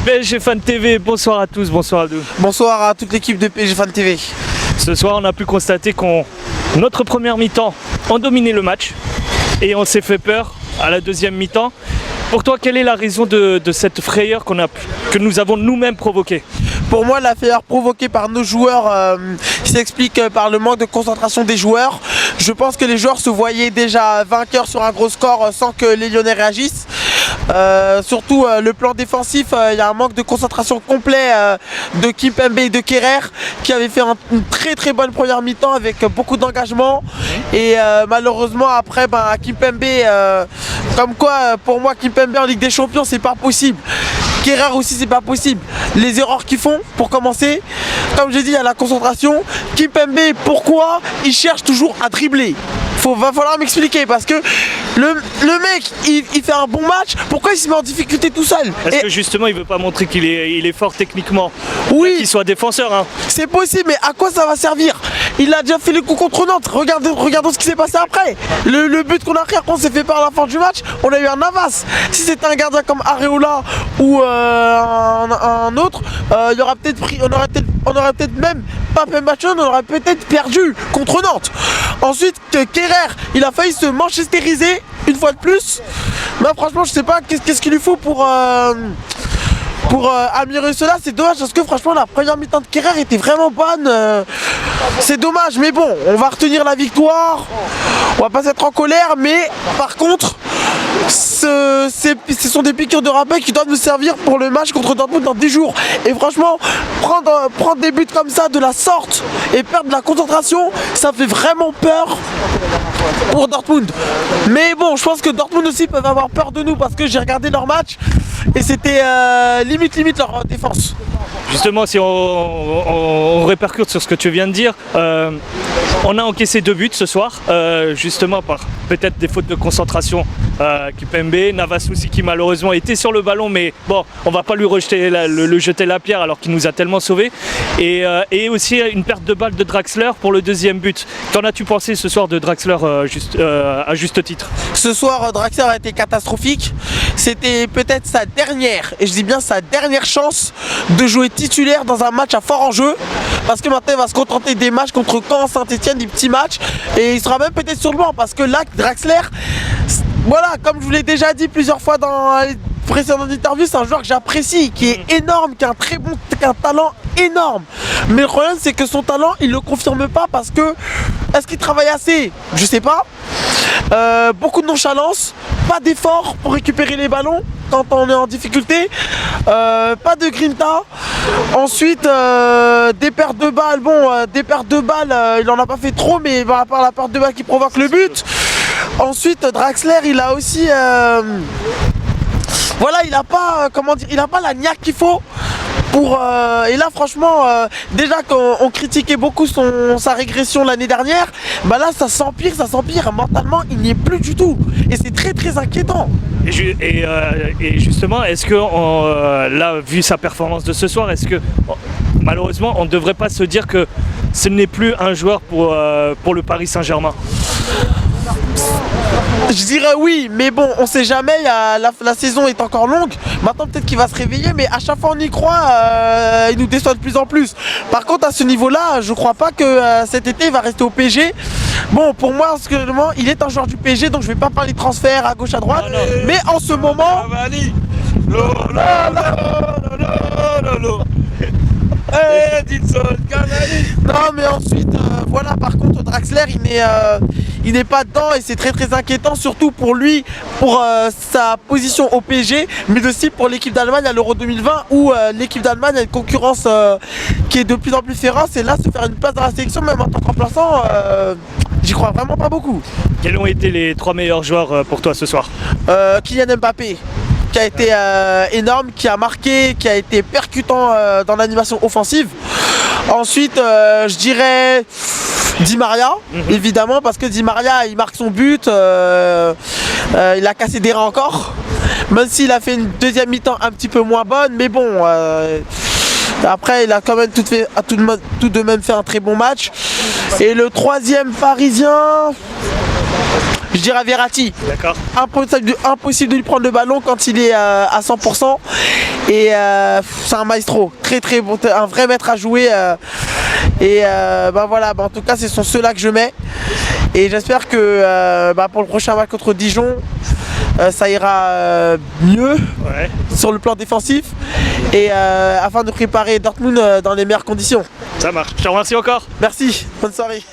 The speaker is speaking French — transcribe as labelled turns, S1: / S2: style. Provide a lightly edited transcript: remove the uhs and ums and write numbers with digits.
S1: PSG Fan TV, bonsoir à tous, bonsoir Abdou.
S2: Bonsoir à toute l'équipe de PSG Fan TV.
S1: Ce soir, on a pu constater qu'on, notre première mi-temps, on dominait le match et on s'est fait peur à la deuxième mi-temps. Pour toi, quelle est la raison de cette frayeur que nous avons nous-mêmes provoquée?
S2: Pour moi, la frayeur provoquée par nos joueurs s'explique par le manque de concentration des joueurs. Je pense que les joueurs se voyaient déjà vainqueurs sur un gros score sans que les Lyonnais réagissent. Surtout le plan défensif, il y a un manque de concentration complet de Kimpembe et de Kerrer qui avaient fait une très bonne première mi-temps avec beaucoup d'engagement et malheureusement après Kimpembe, comme quoi pour moi Kimpembe en Ligue des Champions c'est pas possible. Kerrer aussi c'est pas possible. Les erreurs qu'ils font pour commencer, comme j'ai dit, il y a la concentration. Kimpembe, pourquoi il cherche toujours à dribbler? Va falloir m'expliquer parce que le mec il fait un bon match, pourquoi il se met en difficulté tout seul?
S1: Parce que justement il veut pas montrer qu'il est fort techniquement.
S2: Oui,
S1: qu'il soit défenseur hein.
S2: C'est possible, mais à quoi ça va servir? Il a déjà fait le coup contre Nantes, regardons ce qui s'est passé après. Le but qu'on a pris, on s'est fait peur à la fin du match, on a eu un Navas. Si c'était un gardien comme Areola ou un autre, on aurait peut-être même pas fait match, on aurait peut-être perdu contre Nantes. Ensuite, Kerrer, il a failli se manchesteriser une fois de plus. Mais franchement, je sais pas qu'est-ce qu'il lui faut pour améliorer cela. C'est dommage parce que franchement, la première mi-temps de Kerrer était vraiment bonne. C'est dommage, mais bon, on va retenir la victoire. On va pas être en colère, mais par contre, ce sont des piqûres de rappel qui doivent nous servir pour le match contre Dortmund dans 10 jours. Et franchement, prendre des buts comme ça de la sorte et perdre la concentration, ça fait vraiment peur pour Dortmund. Mais bon, je pense que Dortmund aussi peuvent avoir peur de nous parce que j'ai regardé leur match et c'était limite leur défense.
S1: Justement, si on répercute sur ce que tu viens de dire, on a encaissé 2 buts ce soir, justement par peut-être des fautes de concentration. Kimpembe, Navas aussi qui malheureusement était sur le ballon, mais bon, on va pas lui jeter la pierre alors qu'il nous a tellement sauvés. Et aussi une perte de balle de Draxler pour le deuxième but. Qu'en as-tu pensé ce soir de Draxler à juste titre?
S2: Ce soir, Draxler a été catastrophique. C'était peut-être sa dernière, et je dis bien sa dernière chance de jouer titulaire dans un match à fort enjeu. Parce que maintenant il va se contenter des matchs contre Caen, Saint-Etienne, des petits matchs. Et il sera même peut-être sur le banc parce que là, Draxler, voilà, comme je vous l'ai déjà dit plusieurs fois dans les précédentes interviews, c'est un joueur que j'apprécie, qui est énorme, qui a un talent énorme. Mais le problème c'est que son talent, il le confirme pas parce que est-ce qu'il travaille assez? Je sais pas. Beaucoup de nonchalance, pas d'effort pour récupérer les ballons quand on est en difficulté, pas de grinta. Ensuite des pertes de balles, il en a pas fait trop, mais à part la perte de balles qui provoque le but. Ensuite Draxler, il a aussi voilà, il a pas il a pas la niaque qu'il faut pour et là franchement déjà qu'on critiquait beaucoup sa régression l'année dernière, là ça s'empire, mentalement il n'y est plus du tout et c'est très inquiétant.
S1: Et justement, est-ce que là, vu sa performance de ce soir, est-ce que malheureusement on ne devrait pas se dire que ce n'est plus un joueur pour le Paris Saint-Germain?
S2: Je dirais oui, mais bon, on sait jamais, la saison est encore longue. Maintenant peut-être qu'il va se réveiller, mais à chaque fois on y croit, il nous déçoit de plus en plus. Par contre à ce niveau-là, je crois pas que cet été il va rester au PSG. Bon, pour moi, il est un joueur du PSG, donc je vais pas parler de transfert à gauche à droite. Mais en ce moment... Non mais ensuite voilà, par contre Draxler il n'est pas dedans et c'est très inquiétant, surtout pour lui, pour sa position au PSG, mais aussi pour l'équipe d'Allemagne à l'Euro 2020 où l'équipe d'Allemagne a une concurrence qui est de plus en plus féroce, et là se faire une place dans la sélection même en tant que remplaçant, j'y crois vraiment pas beaucoup.
S1: Quels ont été les 3 meilleurs joueurs pour toi ce soir?
S2: Kylian Mbappé, qui a été énorme, qui a marqué, qui a été percutant dans l'animation offensive. Ensuite, je dirais Di Maria, évidemment, parce que Di Maria, il marque son but, il a cassé des reins encore, même s'il a fait une deuxième mi-temps un petit peu moins bonne, mais bon, après il a quand même tout de même fait un très bon match. Et le troisième parisien, je dirais Verratti.
S1: D'accord.
S2: Impossible de lui prendre le ballon quand il est à 100%. Et c'est un maestro, très bon, un vrai maître à jouer. Voilà, en tout cas, ce sont ceux-là que je mets. Et j'espère que pour le prochain match contre Dijon, ça ira mieux sur le plan défensif et afin de préparer Dortmund dans les meilleures conditions.
S1: Ça marche. Je te remercie encore.
S2: Merci, bonne soirée.